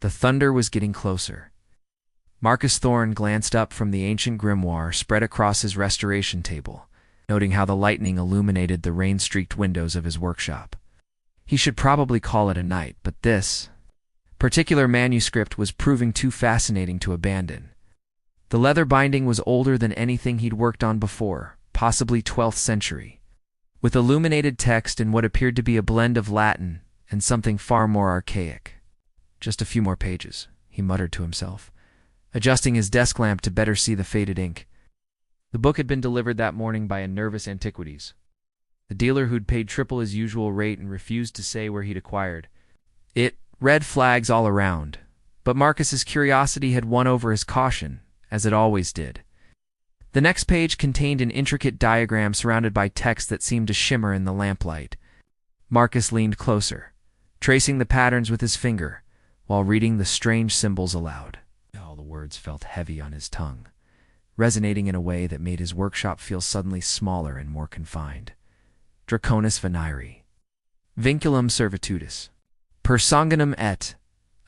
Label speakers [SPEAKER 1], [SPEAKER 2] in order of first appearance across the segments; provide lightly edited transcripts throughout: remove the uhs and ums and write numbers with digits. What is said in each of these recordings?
[SPEAKER 1] The thunder was getting closer. Marcus Thorne glanced up from the ancient grimoire spread across his restoration table, noting how the lightning illuminated the rain-streaked windows of his workshop. He should probably call it a night, but this particular manuscript was proving too fascinating to abandon. The leather binding was older than anything he'd worked on before, possibly 12th century, with illuminated text in what appeared to be a blend of Latin and something far more archaic. Just a few more pages, he muttered to himself, adjusting his desk lamp to better see the faded ink. The book had been delivered that morning by a Nervous Antiquities, the dealer who'd paid triple his usual rate and refused to say where he'd acquired it. Red flags all around, but Marcus's curiosity had won over his caution, as it always did. The next page contained an intricate diagram surrounded by text that seemed to shimmer in the lamplight. Marcus leaned closer, tracing the patterns with his finger, while reading the strange symbols aloud. All the words felt heavy on his tongue, resonating in a way that made his workshop feel suddenly smaller and more confined. Draconis Veniri. Vinculum servitudis. Per sanguinem et.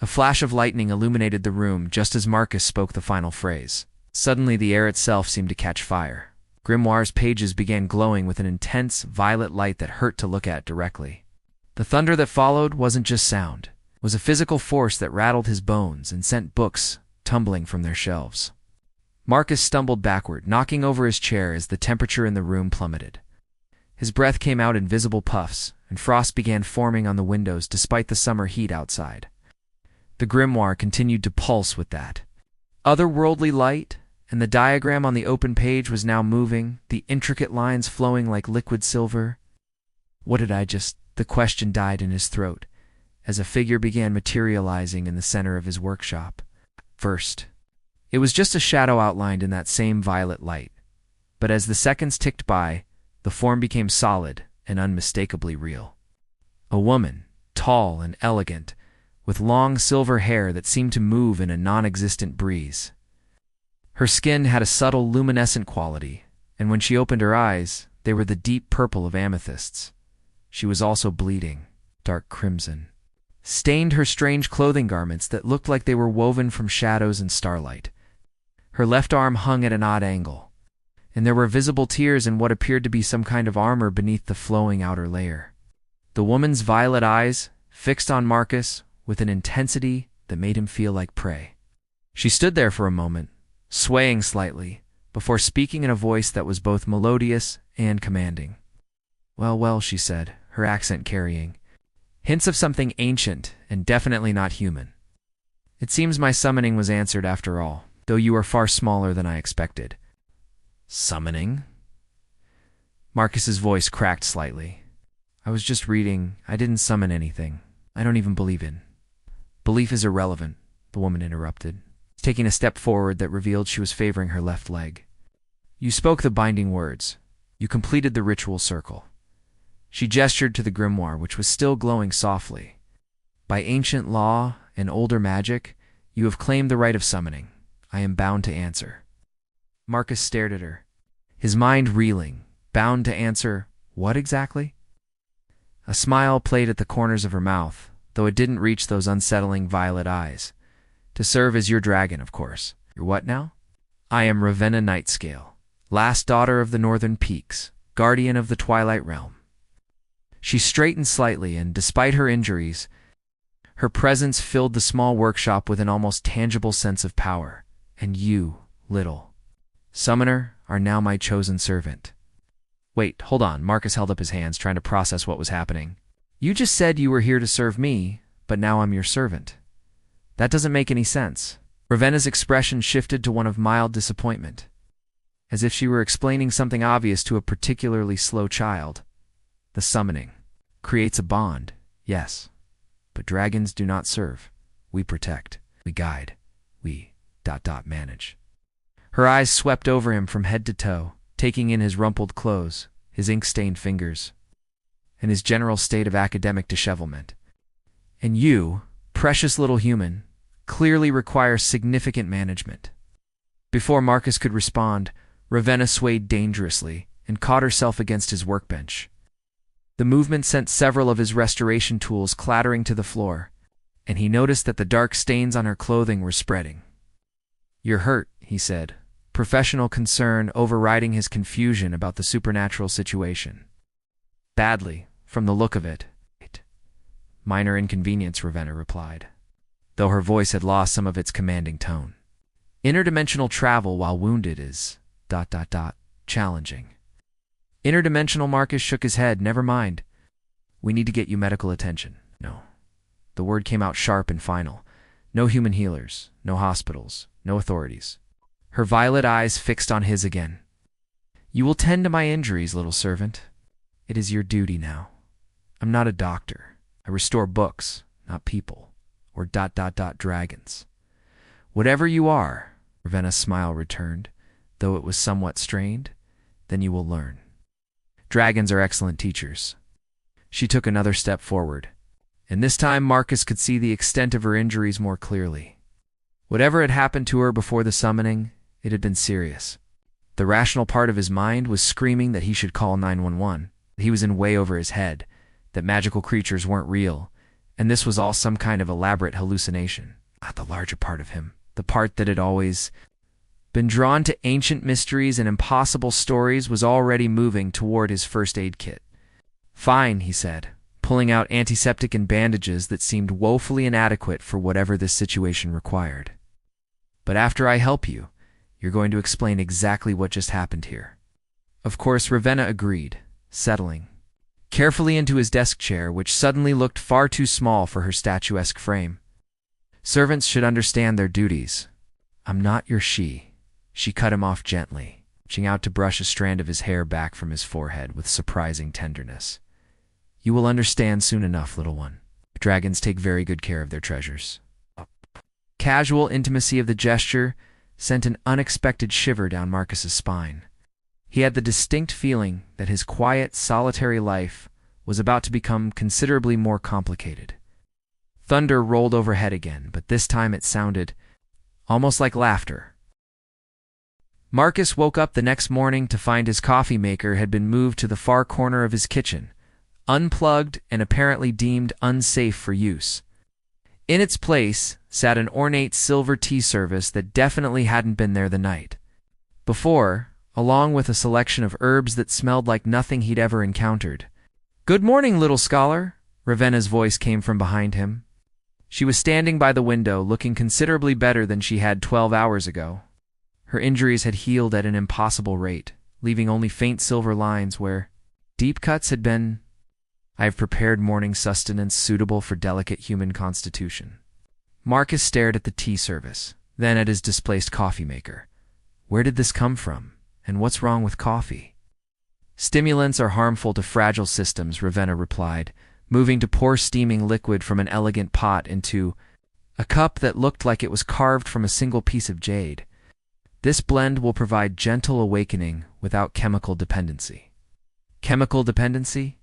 [SPEAKER 1] A flash of lightning illuminated the room just as Marcus spoke the final phrase. Suddenly the air itself seemed to catch fire. Grimoire's pages began glowing with an intense, violet light that hurt to look at directly. The thunder that followed wasn't just sound. It was a physical force that rattled his bones and sent books tumbling from their shelves. Marcus stumbled backward, knocking over his chair as the temperature in the room plummeted. His breath came out in visible puffs, and frost began forming on the windows despite the summer heat outside. The grimoire continued to pulse with that otherworldly light, and the diagram on the open page was now moving, the intricate lines flowing like liquid silver. What did I just... The question died in his throat, as a figure began materializing in the center of his workshop. First, it was just a shadow outlined in that same violet light, but as the seconds ticked by, the form became solid and unmistakably real. A woman, tall and elegant, with long silver hair that seemed to move in a non-existent breeze. Her skin had a subtle luminescent quality, and when she opened her eyes, they were the deep purple of amethysts. She was also bleeding, dark crimson. Stained her strange clothing garments that looked like they were woven from shadows and starlight. Her left arm hung at an odd angle, and there were visible tears in what appeared to be some kind of armor beneath the flowing outer layer. The woman's violet eyes, fixed on Marcus with an intensity that made him feel like prey. She stood there for a moment, swaying slightly, before speaking in a voice that was both melodious and commanding. "Well, well," she said, her accent carrying hints of something ancient and definitely not human. "It seems my summoning was answered after all, though you are far smaller than I expected." "Summoning?" Marcus's voice cracked slightly. "I was just reading. I didn't summon anything. I don't even believe in." "Belief is irrelevant," the woman interrupted, taking a step forward that revealed she was favoring her left leg. "You spoke the binding words. You completed the ritual circle." She gestured to the grimoire, which was still glowing softly. "By ancient law and older magic, you have claimed the right of summoning. I am bound to answer." Marcus stared at her, his mind reeling. Bound to answer what exactly? A smile played at the corners of her mouth, though it didn't reach those unsettling violet eyes. "To serve as your dragon, of course." "Your what now?" "I am Ravenna Nightscale, last daughter of the Northern Peaks, guardian of the Twilight Realm." She straightened slightly, and despite her injuries, her presence filled the small workshop with an almost tangible sense of power. "And you, little summoner, are now my chosen servant." "Wait, hold on." Marcus held up his hands, trying to process what was happening. "You just said you were here to serve me, but now I'm your servant. That doesn't make any sense." Ravenna's expression shifted to one of mild disappointment, as if she were explaining something obvious to a particularly slow child. "The summoning creates a bond, yes, but dragons do not serve. We protect, we guide, we ... manage." Her eyes swept over him from head to toe, taking in his rumpled clothes, his ink-stained fingers, and his general state of academic dishevelment. "And you, precious little human, clearly require significant management." Before Marcus could respond, Ravenna swayed dangerously and caught herself against his workbench. The movement sent several of his restoration tools clattering to the floor, and he noticed that the dark stains on her clothing were spreading. "You're hurt," he said, professional concern overriding his confusion about the supernatural situation. "Badly, from the look of it." "Minor inconvenience," Ravenna replied, though her voice had lost some of its commanding tone. "Interdimensional travel while wounded is... challenging." "Interdimensional?" Marcus shook his head. "Never mind. We need to get you medical attention." "No." The word came out sharp and final. "No human healers, no hospitals, no authorities." Her violet eyes fixed on his again. "You will tend to my injuries, little servant. It is your duty now. I'm not a doctor. I restore books, not people, or dragons. Whatever you are," Ravenna's smile returned, though it was somewhat strained, "then you will learn. Dragons are excellent teachers." She took another step forward, and this time Marcus could see the extent of her injuries more clearly. Whatever had happened to her before the summoning, it had been serious. The rational part of his mind was screaming that he should call 911, that he was in way over his head, that magical creatures weren't real, and this was all some kind of elaborate hallucination. Not the larger part of him, the part that had always been drawn to ancient mysteries and impossible stories, was already moving toward his first aid kit. "Fine," he said, pulling out antiseptic and bandages that seemed woefully inadequate for whatever this situation required. "But after I help you, you're going to explain exactly what just happened here." Of course, Ravenna agreed, settling carefully into his desk chair, which suddenly looked far too small for her statuesque frame. "Servants should understand their duties. I'm not your she." She cut him off gently, reaching out to brush a strand of his hair back from his forehead with surprising tenderness. "You will understand soon enough, little one. Dragons take very good care of their treasures." Casual intimacy of the gesture sent an unexpected shiver down Marcus's spine. He had the distinct feeling that his quiet, solitary life was about to become considerably more complicated. Thunder rolled overhead again, but this time it sounded almost like laughter. Marcus woke up the next morning to find his coffee maker had been moved to the far corner of his kitchen, unplugged and apparently deemed unsafe for use. In its place sat an ornate silver tea service that definitely hadn't been there the night before, along with a selection of herbs that smelled like nothing he'd ever encountered. "Good morning, little scholar," Ravenna's voice came from behind him. She was standing by the window, looking considerably better than she had 12 hours ago. Her injuries had healed at an impossible rate, leaving only faint silver lines where deep cuts had been. "I have prepared morning sustenance suitable for delicate human constitution." Marcus stared at the tea service, then at his displaced coffee maker. Where did this come from? And what's wrong with coffee? "Stimulants are harmful to fragile systems," Ravenna replied, moving to pour steaming liquid from an elegant pot into a cup that looked like it was carved from a single piece of jade. "This blend will provide gentle awakening without chemical dependency." "Chemical dependency?"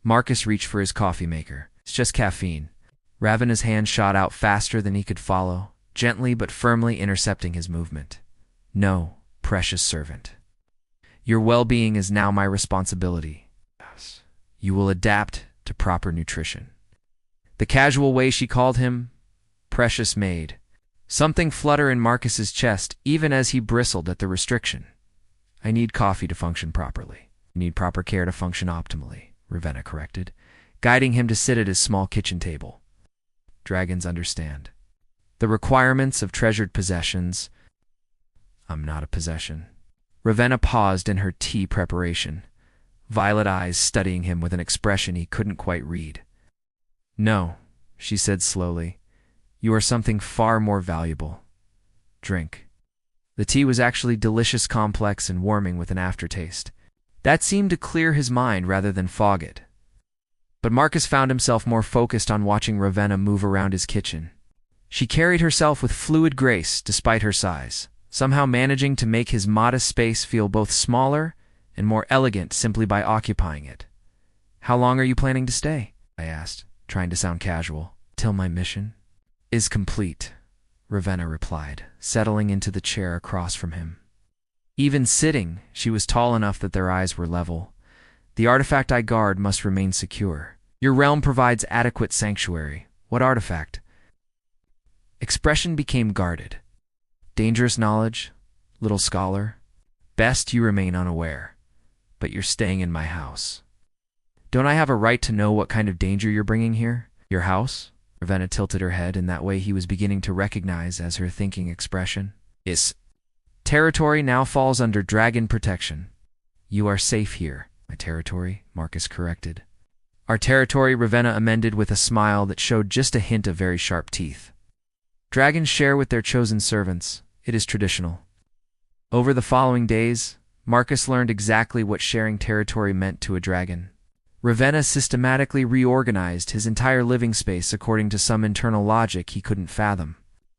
[SPEAKER 1] Marcus reached for his coffee maker. "It's just caffeine." Ravenna's hand shot out faster than he could follow, gently but firmly intercepting his movement. "No, precious servant. Your well-being is now my responsibility. You will adapt to proper nutrition." The casual way she called him precious made something flutter in Marcus's chest, even as he bristled at the restriction. "I need coffee to function properly. You need proper care to function optimally," Ravenna corrected, guiding him to sit at his small kitchen table. "Dragons understand the requirements of treasured possessions." "I'm not a possession." Ravenna paused in her tea preparation, violet eyes studying him with an expression he couldn't quite read. "No," she said slowly. "You are something far more valuable. Drink." The tea was actually delicious, complex, and warming with an aftertaste. That seemed to clear his mind rather than fog it. But Marcus found himself more focused on watching Ravenna move around his kitchen. She carried herself with fluid grace despite her size, somehow managing to make his modest space feel both smaller and more elegant simply by occupying it. "How long are you planning to stay?" I asked, trying to sound casual. "Till my mission is complete," Ravenna replied, settling into the chair across from him. Even sitting, she was tall enough that their eyes were level. "The artifact I guard must remain secure. Your realm provides adequate sanctuary." "What artifact?" expression became guarded. Dangerous knowledge, little scholar. Best you remain unaware. But you're staying in my house. Don't I have a right to know what kind of danger you're bringing here? Your house? Ravenna tilted her head in that way he was beginning to recognize as her thinking expression. Is territory now falls under dragon protection. You are safe here. My territory, Marcus corrected. Our territory, Ravenna amended with a smile that showed just a hint of very sharp teeth. Dragons share with their chosen servants. It is traditional. Over the following days, Marcus learned exactly what sharing territory meant to a dragon. Ravenna systematically reorganized his entire living space according to some internal logic he couldn't fathom.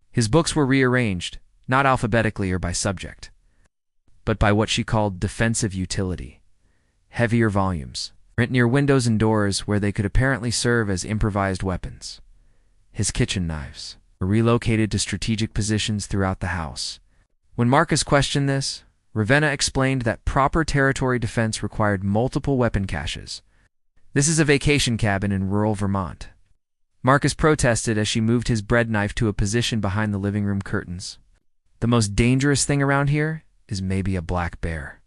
[SPEAKER 1] His books were rearranged, not alphabetically or by subject, but by what she called defensive utility. Heavier volumes, written near windows and doors where they could apparently serve as improvised weapons. His kitchen knives were relocated to strategic positions throughout the house. When Marcus questioned this, Ravenna explained that proper territory defense required multiple weapon caches. This is a vacation cabin in rural Vermont. Marcus protested as she moved his bread knife to a position behind the living room curtains. The most dangerous thing around here is maybe a black bear.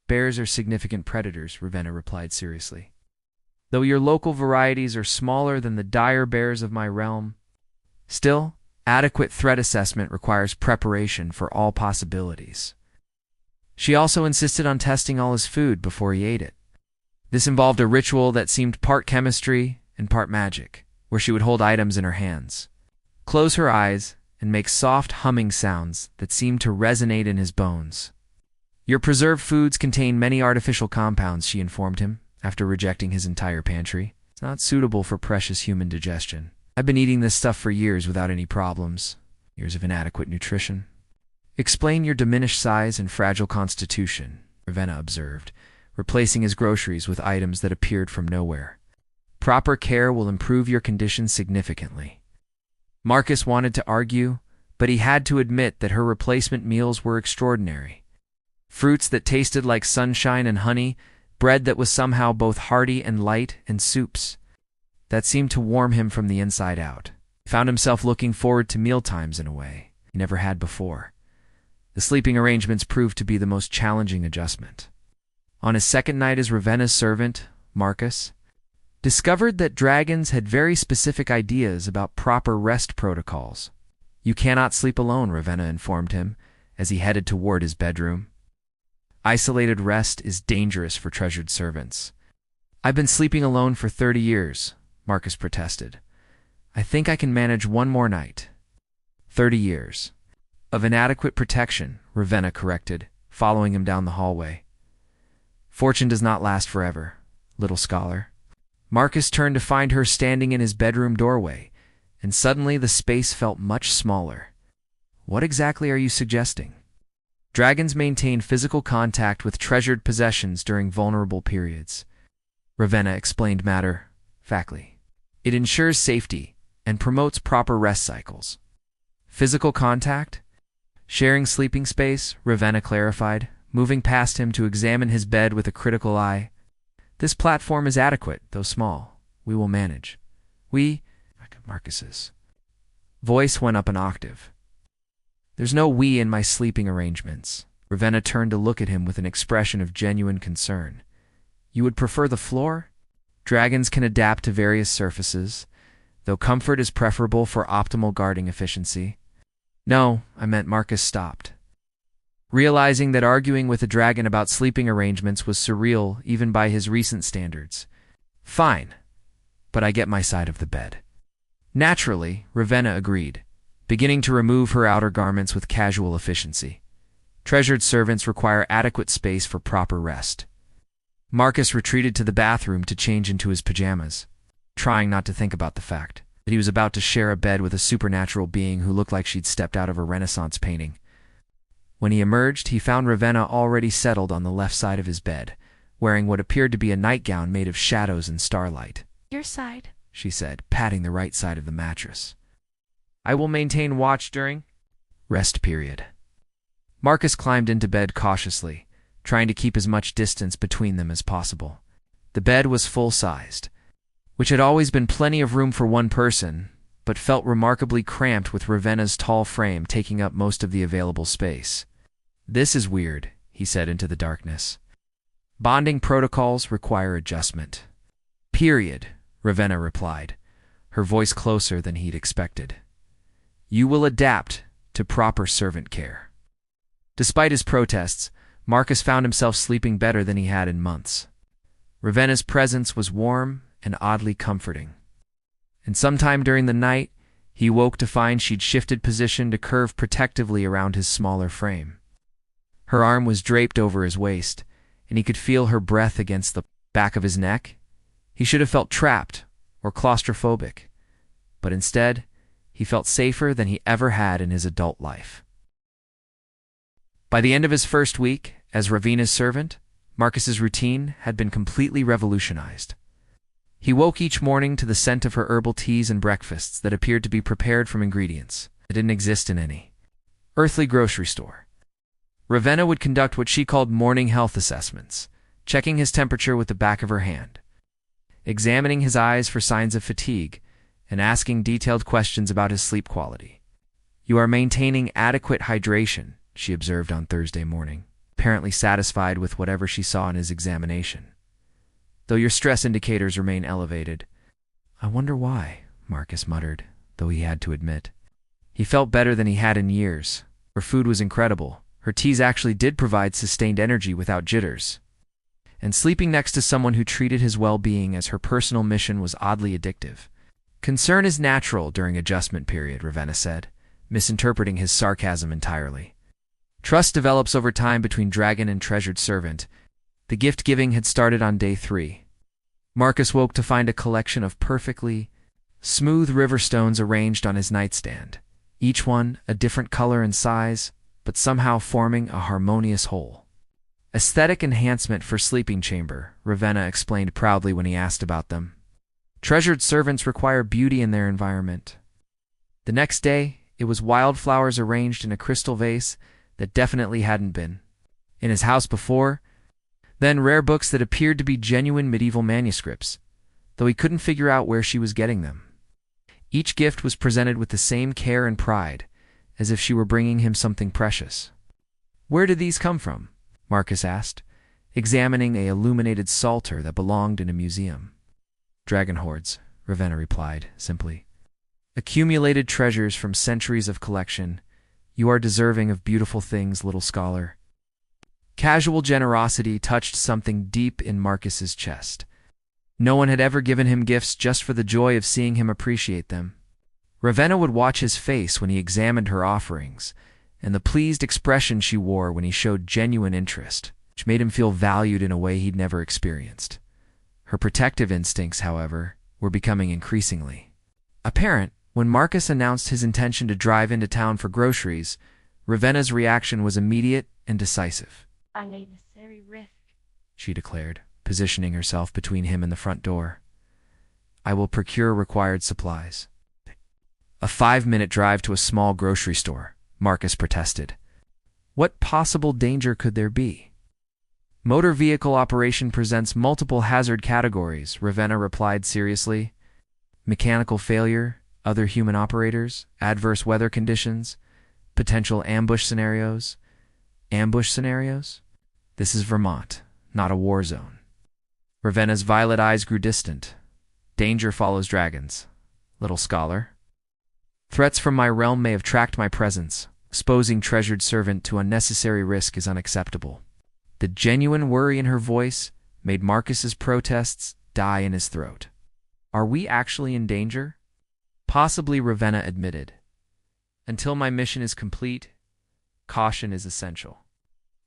[SPEAKER 1] Bears are significant predators, Ravenna replied seriously. Though your local varieties are smaller than the dire bears of my realm, still, adequate threat assessment requires preparation for all possibilities. She also insisted on testing all his food before he ate it. This involved a ritual that seemed part chemistry and part magic, where she would hold items in her hands, close her eyes, and make soft humming sounds that seemed to resonate in his bones. Your preserved foods contain many artificial compounds, she informed him, after rejecting his entire pantry. It's not suitable for precious human digestion. I've been eating this stuff for years without any problems. Years of inadequate nutrition. Explain your diminished size and fragile constitution, Ravenna observed, replacing his groceries with items that appeared from nowhere. Proper care will improve your condition significantly. Marcus wanted to argue, but he had to admit that her replacement meals were extraordinary. Fruits that tasted like sunshine and honey, bread that was somehow both hearty and light, and soups that seemed to warm him from the inside out. He found himself looking forward to mealtimes in a way he never had before. The sleeping arrangements proved to be the most challenging adjustment. On his second night as Ravenna's servant, Marcus discovered that dragons had very specific ideas about proper rest protocols. You cannot sleep alone, Ravenna informed him as he headed toward his bedroom. Isolated rest is dangerous for treasured servants. I've been sleeping alone for 30 years, Marcus protested. I think I can manage one more night. 30 years. Of inadequate protection, Ravenna corrected, following him down the hallway. Fortune does not last forever, little scholar. Marcus turned to find her standing in his bedroom doorway, and suddenly the space felt much smaller. What exactly are you suggesting? Dragons maintain physical contact with treasured possessions during vulnerable periods. Ravenna explained matter-of-factly. It ensures safety and promotes proper rest cycles. Physical contact? Sharing sleeping space, Ravenna clarified, moving past him to examine his bed with a critical eye. This platform is adequate, though small. We will manage. Marcus's voice went up an octave. There's no we in my sleeping arrangements. Ravenna turned to look at him with an expression of genuine concern. You would prefer the floor? Dragons can adapt to various surfaces, though comfort is preferable for optimal guarding efficiency. No, I meant Marcus stopped. Realizing that arguing with a dragon about sleeping arrangements was surreal even by his recent standards. Fine, but I get my side of the bed. Naturally, Ravenna agreed, beginning to remove her outer garments with casual efficiency. Treasured servants require adequate space for proper rest. Marcus retreated to the bathroom to change into his pajamas, trying not to think about the fact that he was about to share a bed with a supernatural being who looked like she'd stepped out of a Renaissance painting. When he emerged, he found Ravenna already settled on the left side of his bed, wearing what appeared to be a nightgown made of shadows and starlight.
[SPEAKER 2] Your side,
[SPEAKER 1] she said, patting the right side of the mattress. I will maintain watch during rest period. Marcus climbed into bed cautiously, trying to keep as much distance between them as possible. The bed was full-sized, which had always been plenty of room for one person, but felt remarkably cramped with Ravenna's tall frame taking up most of the available space. "This is weird," he said into the darkness. "Bonding protocols require adjustment." "Period," Ravenna replied, her voice closer than he'd expected. "You will adapt to proper servant care." Despite his protests, Marcus found himself sleeping better than he had in months. Ravenna's presence was warm and oddly comforting. And sometime during the night, he woke to find she'd shifted position to curve protectively around his smaller frame. Her arm was draped over his waist, and he could feel her breath against the back of his neck. He should have felt trapped or claustrophobic, but instead, he felt safer than he ever had in his adult life. By the end of his first week as Ravenna's servant, Marcus's routine had been completely revolutionized. He woke each morning to the scent of her herbal teas and breakfasts that appeared to be prepared from ingredients that didn't exist in any earthly grocery store. Ravenna would conduct what she called morning health assessments, checking his temperature with the back of her hand, examining his eyes for signs of fatigue, and asking detailed questions about his sleep quality. "You are maintaining adequate hydration," she observed on Thursday morning, apparently satisfied with whatever she saw in his examination. "Though your stress indicators remain elevated." "I wonder why," Marcus muttered, though he had to admit. He felt better than he had in years. Her food was incredible. Her teas actually did provide sustained energy without jitters. And sleeping next to someone who treated his well-being as her personal mission was oddly addictive. "Concern is natural during adjustment period," Ravenna said, misinterpreting his sarcasm entirely. "Trust develops over time between dragon and treasured servant." The gift-giving had started on day 3. Marcus woke to find a collection of perfectly smooth river stones arranged on his nightstand, each one a different color and size, but somehow forming a harmonious whole. "Aesthetic enhancement for sleeping chamber," Ravenna explained proudly when he asked about them. "Treasured servants require beauty in their environment." The next day, it was wildflowers arranged in a crystal vase that definitely hadn't been in his house before, then rare books that appeared to be genuine medieval manuscripts, though he couldn't figure out where she was getting them. Each gift was presented with the same care and pride, as if she were bringing him something precious. "Where did these come from?" Marcus asked, examining a illuminated psalter that belonged in a museum. "Dragon hoards," Ravenna replied, simply. "Accumulated treasures from centuries of collection. You are deserving of beautiful things, little scholar." Casual generosity touched something deep in Marcus's chest. No one had ever given him gifts just for the joy of seeing him appreciate them. Ravenna would watch his face when he examined her offerings, and the pleased expression she wore when he showed genuine interest, which made him feel valued in a way he'd never experienced. Her protective instincts, however, were becoming increasingly apparent. When Marcus announced his intention to drive into town for groceries, Ravenna's reaction was immediate and decisive.
[SPEAKER 2] "Unnecessary risk,"
[SPEAKER 1] she declared, positioning herself between him and the front door. "I will procure required supplies." "A 5-minute drive to a small grocery store," Marcus protested. "What possible danger could there be?" "Motor vehicle operation presents multiple hazard categories," Ravenna replied seriously. "Mechanical failure, other human operators, adverse weather conditions, potential ambush scenarios." "Ambush scenarios? This is Vermont, not a war zone." Ravenna's violet eyes grew distant. "Danger follows dragons, little scholar. Threats from my realm may have tracked my presence. Exposing treasured servant to unnecessary risk is unacceptable." The genuine worry in her voice made Marcus's protests die in his throat. "Are we actually in danger?" "Possibly," Ravenna admitted. "Until my mission is complete, caution is essential.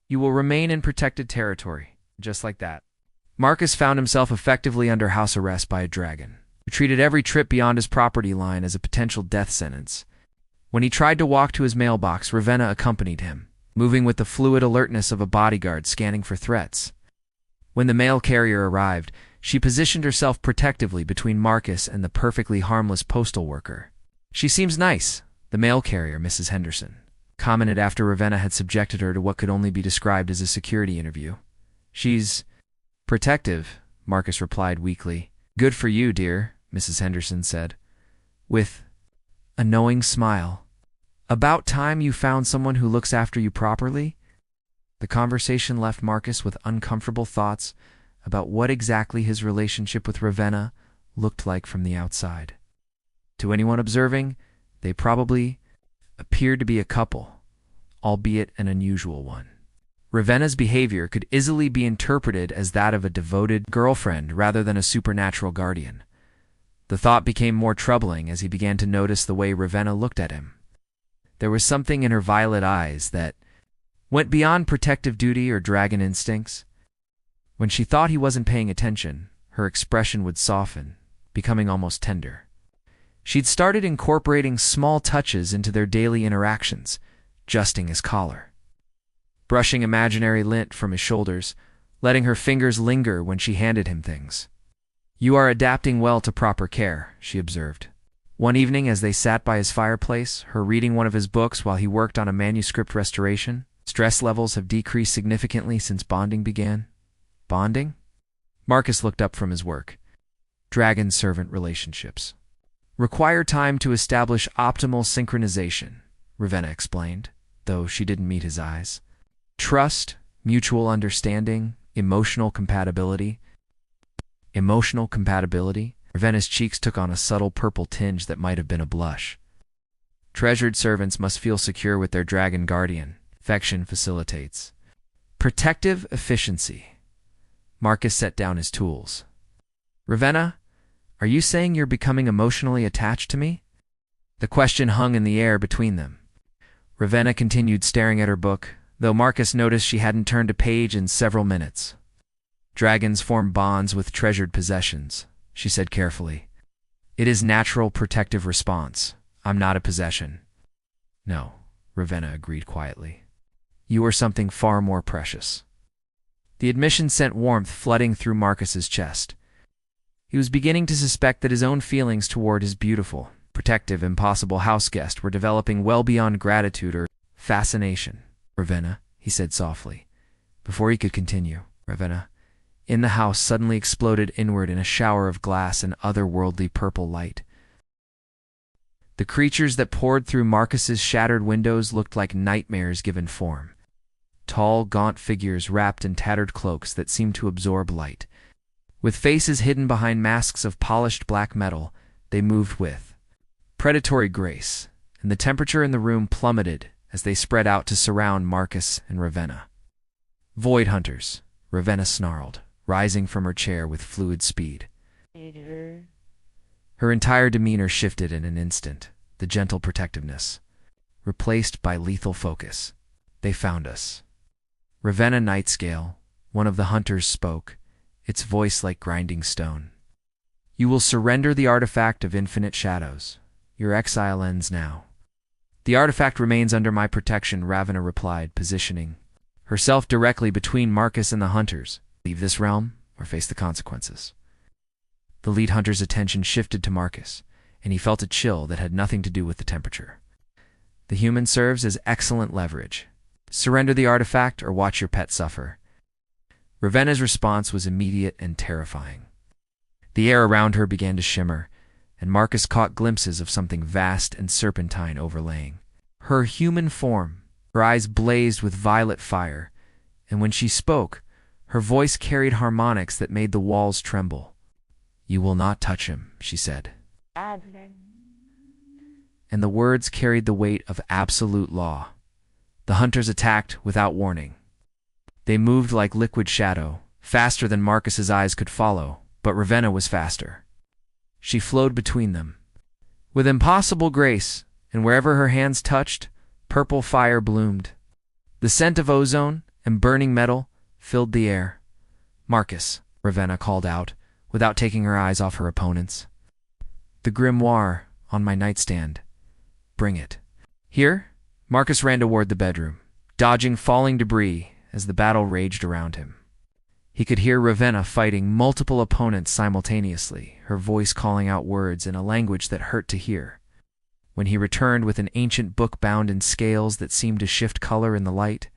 [SPEAKER 1] You will remain in protected territory, just like that." Marcus found himself effectively under house arrest by a dragon, who treated every trip beyond his property line as a potential death sentence. When he tried to walk to his mailbox, Ravenna accompanied him, moving with the fluid alertness of a bodyguard scanning for threats. When the mail carrier arrived, she positioned herself protectively between Marcus and the perfectly harmless postal worker. "She seems nice," the mail carrier, Mrs. Henderson, commented after Ravenna had subjected her to what could only be described as a security interview. "She's protective," Marcus replied weakly. "Good for you, dear," Mrs. Henderson said, with A knowing smile. About time you found someone who looks after you properly? The conversation left Marcus with uncomfortable thoughts about what exactly his relationship with Ravenna looked like from the outside. To anyone observing, they probably appeared to be a couple, albeit an unusual one. Ravenna's behavior could easily be interpreted as that of a devoted girlfriend rather than a supernatural guardian. The thought became more troubling as he began to notice the way Ravenna looked at him. There was something in her violet eyes that went beyond protective duty or dragon instincts. When she thought he wasn't paying attention, her expression would soften, becoming almost tender. She'd started incorporating small touches into their daily interactions, adjusting his collar, brushing imaginary lint from his shoulders, letting her fingers linger when she handed him things. "You are adapting well to proper care," she observed. One evening, as they sat by his fireplace, her reading one of his books while he worked on a manuscript restoration, stress levels have decreased significantly since bonding began. Bonding? Marcus looked up from his work. Dragon-servant relationships require time to establish optimal synchronization, Ravenna explained, though she didn't meet his eyes. Trust, mutual understanding, emotional compatibility. Emotional compatibility? Ravenna's cheeks took on a subtle purple tinge that might have been a blush. Treasured servants must feel secure with their dragon guardian. Affection facilitates protective efficiency. Marcus set down his tools. "Ravenna, are you saying you're becoming emotionally attached to me?" The question hung in the air between them. Ravenna continued staring at her book, though Marcus noticed she hadn't turned a page in several minutes. "Dragons form bonds with treasured possessions," she said carefully. "It is natural protective response. I'm not a possession." "No," Ravenna agreed quietly. "You are something far more precious." The admission sent warmth flooding through Marcus's chest. He was beginning to suspect that his own feelings toward his beautiful, protective, impossible houseguest were developing well beyond gratitude or fascination. "Ravenna," he said softly. Before he could continue, Ravenna, in the house suddenly exploded inward in a shower of glass and otherworldly purple light. The creatures that poured through Marcus's shattered windows looked like nightmares given form. Tall, gaunt figures wrapped in tattered cloaks that seemed to absorb light. With faces hidden behind masks of polished black metal, they moved with predatory grace, and the temperature in the room plummeted as they spread out to surround Marcus and Ravenna. "Void hunters," Ravenna snarled, rising from her chair with fluid speed. Her entire demeanor shifted in an instant, the gentle protectiveness replaced by lethal focus. "They found us." Ravenna Nightscale, one of the hunters, spoke, its voice like grinding stone. "You will surrender the artifact of infinite shadows. Your exile ends now." "The artifact remains under my protection," Ravenna replied, positioning herself directly between Marcus and the hunters. "Leave this realm or face the consequences." The lead hunter's attention shifted to Marcus, and he felt a chill that had nothing to do with the temperature. "The human serves as excellent leverage. Surrender the artifact or watch your pet suffer." Ravenna's response was immediate and terrifying. The air around her began to shimmer, and Marcus caught glimpses of something vast and serpentine overlaying her human form. Her eyes blazed with violet fire, and when she spoke, her voice carried harmonics that made the walls tremble. "You will not touch him," she said. And the words carried the weight of absolute law. The hunters attacked without warning. They moved like liquid shadow, faster than Marcus's eyes could follow, but Ravenna was faster. She flowed between them with impossible grace, and wherever her hands touched, purple fire bloomed. The scent of ozone and burning metal filled the air. "Marcus," Ravenna called out, without taking her eyes off her opponents. "The grimoire on my nightstand. Bring it." "Here?" Marcus ran toward the bedroom, dodging falling debris as the battle raged around him. He could hear Ravenna fighting multiple opponents simultaneously, her voice calling out words in a language that hurt to hear. When he returned with an ancient book bound in scales that seemed to shift color in the light,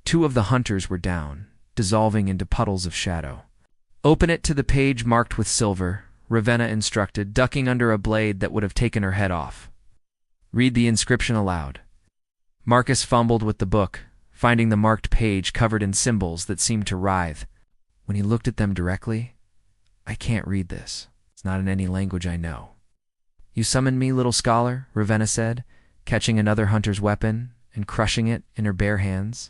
[SPEAKER 1] two of the hunters were down, dissolving into puddles of shadow. "Open it to the page marked with silver," Ravenna instructed, ducking under a blade that would have taken her head off. Read the inscription aloud. Marcus fumbled with the book, finding the marked page covered in symbols that seemed to writhe. When he looked at them directly, I can't read this. It's not in any language I know. You summoned me, little scholar, Ravenna said, catching another hunter's weapon and crushing it in her bare hands.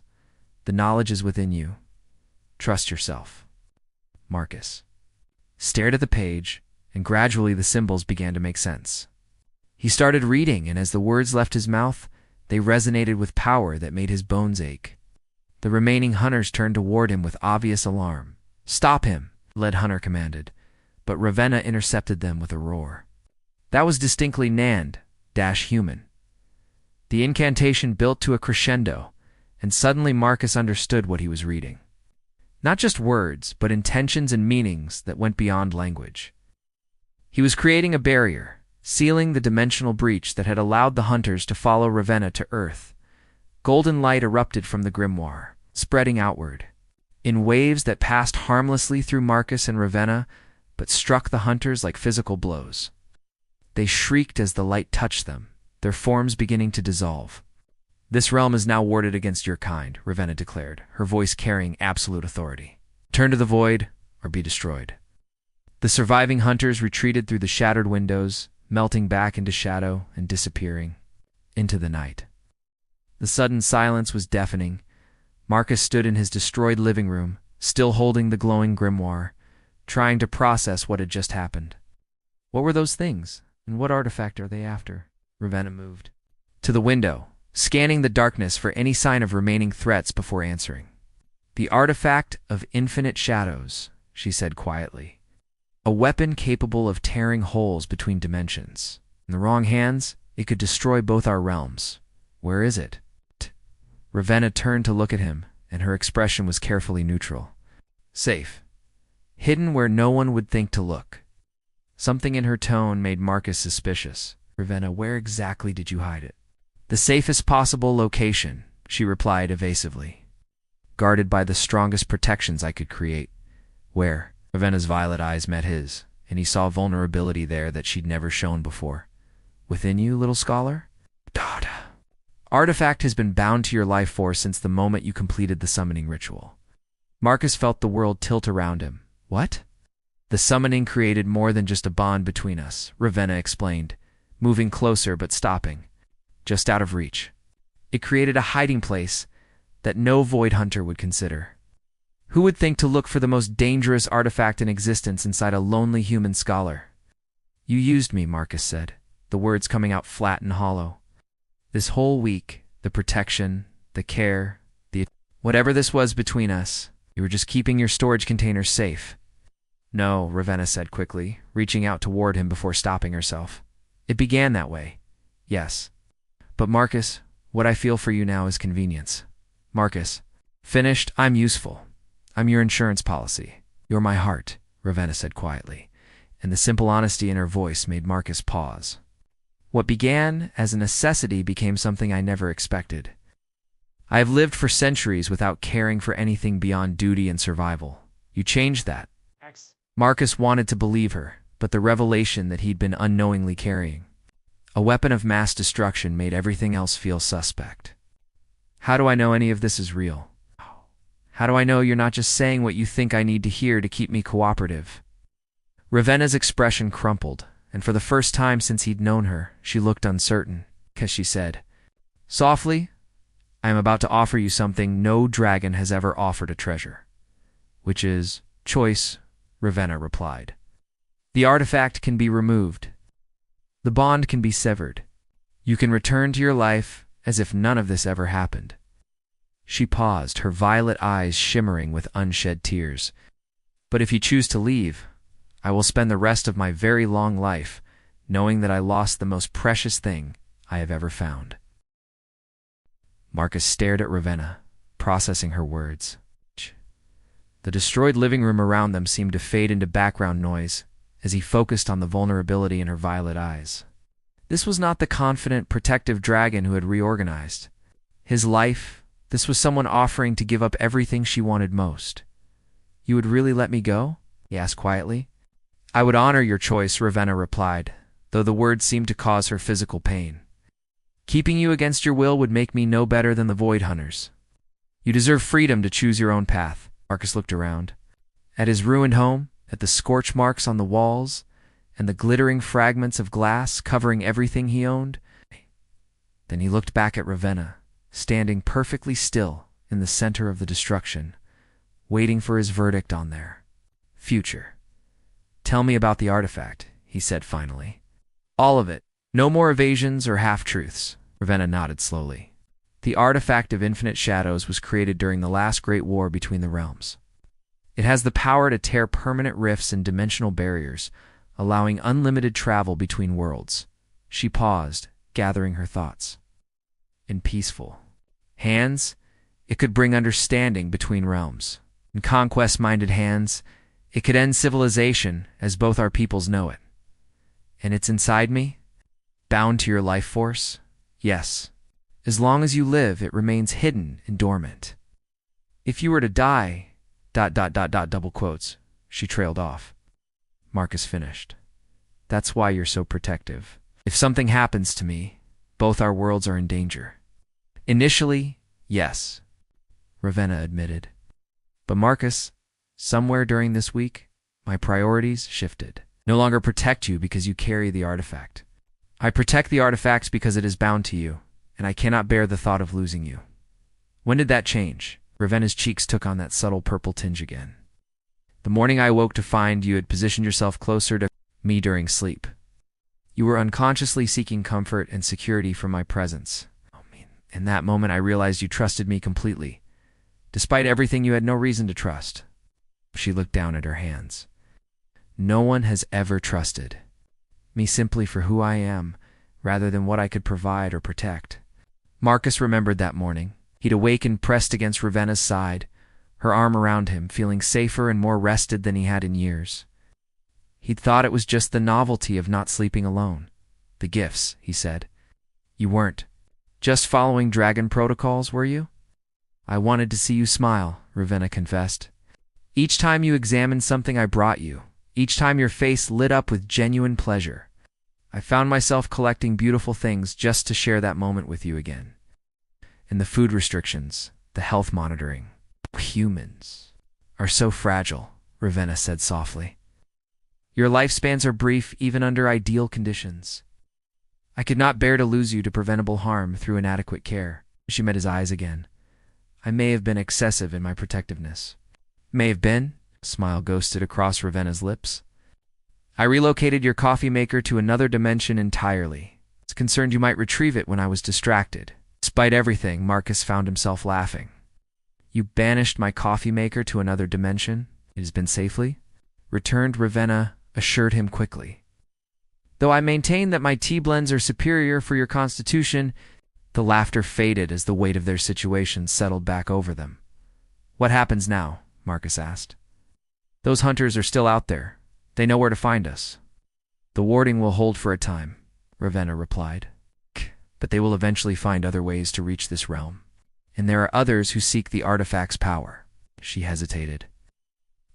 [SPEAKER 1] The knowledge is within you. Trust yourself. Marcus stared at the page, and gradually the symbols began to make sense. He started reading, and as the words left his mouth, they resonated with power that made his bones ache. The remaining hunters turned toward him with obvious alarm. Stop him, Lead Hunter commanded, but Ravenna intercepted them with a roar. That was distinctly Nand-human. The incantation built to a crescendo, and suddenly Marcus understood what he was reading. Not just words, but intentions and meanings that went beyond language. He was creating a barrier, sealing the dimensional breach that had allowed the hunters to follow Ravenna to Earth. Golden light erupted from the grimoire, spreading outward, in waves that passed harmlessly through Marcus and Ravenna, but struck the hunters like physical blows. They shrieked as the light touched them, their forms beginning to dissolve. This realm is now warded against your kind, Ravenna declared, her voice carrying absolute authority. Turn to the void, or be destroyed. The surviving hunters retreated through the shattered windows, melting back into shadow and disappearing into the night. The sudden silence was deafening. Marcus stood in his destroyed living room, still holding the glowing grimoire, trying to process what had just happened. What were those things, and what artifact are they after? Ravenna moved to the window, scanning the darkness for any sign of remaining threats before answering. The artifact of infinite shadows, she said quietly. A weapon capable of tearing holes between dimensions. In the wrong hands, it could destroy both our realms. Where is it? Ravenna turned to look at him, and her expression was carefully neutral. Safe. Hidden where no one would think to look. Something in her tone made Marcus suspicious. Ravenna, where exactly did you hide it? The safest possible location, she replied evasively. Guarded by the strongest protections I could create. Where? Ravenna's violet eyes met his, and he saw vulnerability there that she'd never shown before. Within you, little scholar? Dada. Artifact has been bound to your life force since the moment you completed the summoning ritual. Marcus felt the world tilt around him. What? The summoning created more than just a bond between us, Ravenna explained, moving closer but stopping, just out of reach. It created a hiding place that no void hunter would consider. Who would think to look for the most dangerous artifact in existence inside a lonely human scholar? You used me, Marcus said, the words coming out flat and hollow. This whole week, the protection, the care, whatever this was between us, you were just keeping your storage containers safe. No, Ravenna said quickly, reaching out toward him before stopping herself. It began that way, yes. But Marcus, what I feel for you now is convenience. Marcus, finished, I'm useful. I'm your insurance policy. You're my heart, Ravenna said quietly, and the simple honesty in her voice made Marcus pause. What began as a necessity became something I never expected. I have lived for centuries without caring for anything beyond duty and survival. You changed that. Marcus wanted to believe her, but the revelation that he'd been unknowingly carrying, a weapon of mass destruction, made everything else feel suspect. How do I know any of this is real? How do I know you're not just saying what you think I need to hear to keep me cooperative? Ravenna's expression crumpled, and for the first time since he'd known her, she looked uncertain, as she said, softly, I am about to offer you something no dragon has ever offered a treasure. Which is choice, Ravenna replied. The artifact can be removed. The bond can be severed. You can return to your life as if none of this ever happened. She paused, her violet eyes shimmering with unshed tears. But if you choose to leave, I will spend the rest of my very long life knowing that I lost the most precious thing I have ever found. Marcus stared at Ravenna, processing her words. The destroyed living room around them seemed to fade into background noise as he focused on the vulnerability in her violet eyes. This was not the confident, protective dragon who had reorganized. His life, this was someone offering to give up everything she wanted most. You would really let me go? He asked quietly. I would honor your choice, Ravenna replied, though the words seemed to cause her physical pain. Keeping you against your will would make me no better than the Void Hunters. You deserve freedom to choose your own path. Marcus looked around. At his ruined home, at the scorch marks on the walls, and the glittering fragments of glass covering everything he owned. Then he looked back at Ravenna, standing perfectly still in the center of the destruction, waiting for his verdict on their future. "Tell me about the artifact," he said finally. "All of it. No more evasions or half-truths." Ravenna nodded slowly. The artifact of infinite shadows was created during the last great war between the realms. It has the power to tear permanent rifts and dimensional barriers, allowing unlimited travel between worlds. She paused, gathering her thoughts. In peaceful hands, it could bring understanding between realms. In conquest-minded hands, it could end civilization as both our peoples know it. And it's inside me? Bound to your life force? Yes. As long as you live, it remains hidden and dormant. If you were to die, ... double quotes, she trailed off. Marcus finished. That's why you're so protective. If something happens to me, both our worlds are in danger. Initially, yes, Ravenna admitted. But Marcus, somewhere during this week, my priorities shifted. No longer protect you because you carry the artifact. I protect the artifact because it is bound to you, and I cannot bear the thought of losing you. When did that change? Ravenna's cheeks took on that subtle purple tinge again. The morning I awoke to find you had positioned yourself closer to me during sleep. You were unconsciously seeking comfort and security from my presence. In that moment, I realized you trusted me completely, despite everything you had no reason to trust. She looked down at her hands. No one has ever trusted me simply for who I am, rather than what I could provide or protect. Marcus remembered that morning. He'd awakened pressed against Ravenna's side, her arm around him, feeling safer and more rested than he had in years. He'd thought it was just the novelty of not sleeping alone. The gifts, he said. You weren't just following dragon protocols, were you? I wanted to see you smile, Ravenna confessed. Each time you examined something I brought you, each time your face lit up with genuine pleasure, I found myself collecting beautiful things just to share that moment with you again. And the food restrictions, the health monitoring. Humans are so fragile, Ravenna said softly. Your lifespans are brief even under ideal conditions. I could not bear to lose you to preventable harm through inadequate care. She met his eyes again. I may have been excessive in my protectiveness. May have been? A smile ghosted across Ravenna's lips. I relocated your coffee maker to another dimension entirely. I was concerned you might retrieve it when I was distracted. Despite everything, Marcus found himself laughing. You banished my coffee maker to another dimension? It has been safely? Returned, Ravenna assured him quickly. Though I maintain that my tea blends are superior for your constitution, the laughter faded as the weight of their situation settled back over them. What happens now? Marcus asked. Those hunters are still out there. They know where to find us. The warding will hold for a time, Ravenna replied. But they will eventually find other ways to reach this realm. And there are others who seek the artifact's power. She hesitated.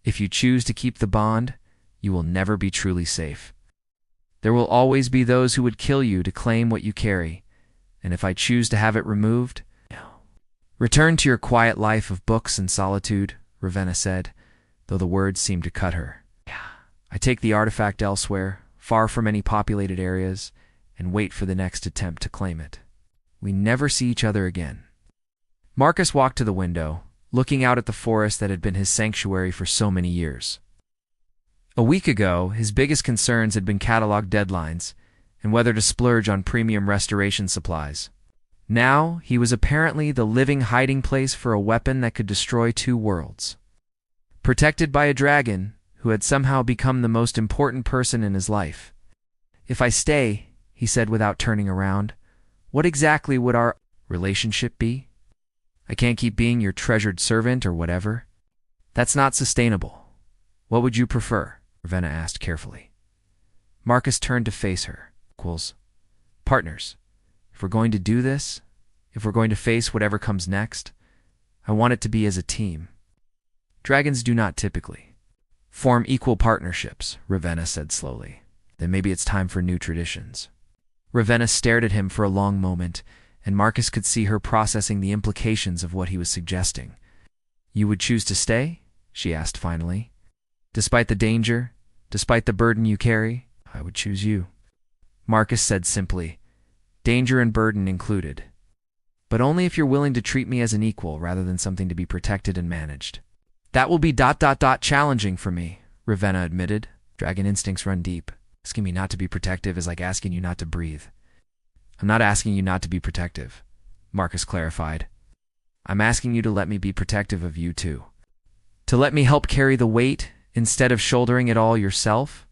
[SPEAKER 1] If you choose to keep the bond, you will never be truly safe. There will always be those who would kill you to claim what you carry, and if I choose to have it removed, return to your quiet life of books and solitude, Ravenna said, though the words seemed to cut her. I take the artifact elsewhere, far from any populated areas, and wait for the next attempt to claim it. We never see each other again. Marcus walked to the window, looking out at the forest that had been his sanctuary for so many years. A week ago, his biggest concerns had been catalog deadlines and whether to splurge on premium restoration supplies. Now, he was apparently the living hiding place for a weapon that could destroy two worlds. Protected by a dragon who had somehow become the most important person in his life. If I stay, he said without turning around, what exactly would our relationship be? I can't keep being your treasured servant or whatever. That's not sustainable. What would you prefer? Ravenna asked carefully. Marcus turned to face her. Partners. If we're going to do this, if we're going to face whatever comes next, I want it to be as a team. Dragons do not typically form equal partnerships, Ravenna said slowly. Then maybe it's time for new traditions. Ravenna stared at him for a long moment, and Marcus could see her processing the implications of what he was suggesting. "You would choose to stay?" she asked finally. "Despite the danger, despite the burden you carry, I would choose you." Marcus said simply, "Danger and burden included. But only if you're willing to treat me as an equal rather than something to be protected and managed." "That will be challenging for me," Ravenna admitted. Dragon instincts run deep. Asking me not to be protective is like asking you not to breathe. "I'm not asking you not to be protective," Marcus clarified. "I'm asking you to let me be protective of you too. To let me help carry the weight instead of shouldering it all yourself."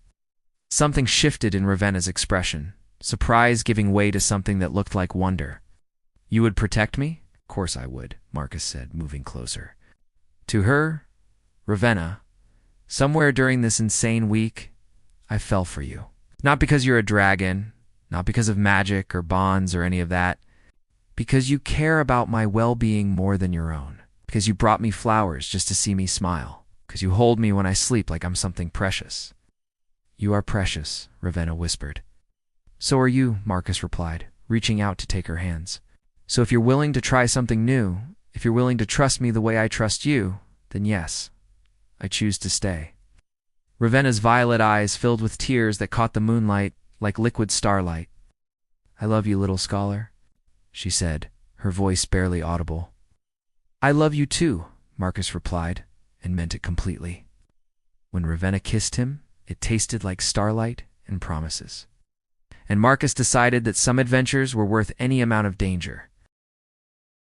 [SPEAKER 1] Something shifted in Ravenna's expression, surprise giving way to something that looked like wonder. "You would protect me?" "Of course I would," Marcus said, moving closer. To her, Ravenna, somewhere during this insane week, I fell for you. Not because you're a dragon, not because of magic or bonds or any of that, because you care about my well-being more than your own. Because you brought me flowers just to see me smile. Because you hold me when I sleep like I'm something precious. "You are precious," Ravenna whispered. "So are you," Marcus replied, reaching out to take her hands. "So if you're willing to try something new, if you're willing to trust me the way I trust you, then yes, I choose to stay." Ravenna's violet eyes filled with tears that caught the moonlight like liquid starlight. "I love you, little scholar," she said, her voice barely audible. "I love you too," Marcus replied, and meant it completely. When Ravenna kissed him, it tasted like starlight and promises. And Marcus decided that some adventures were worth any amount of danger.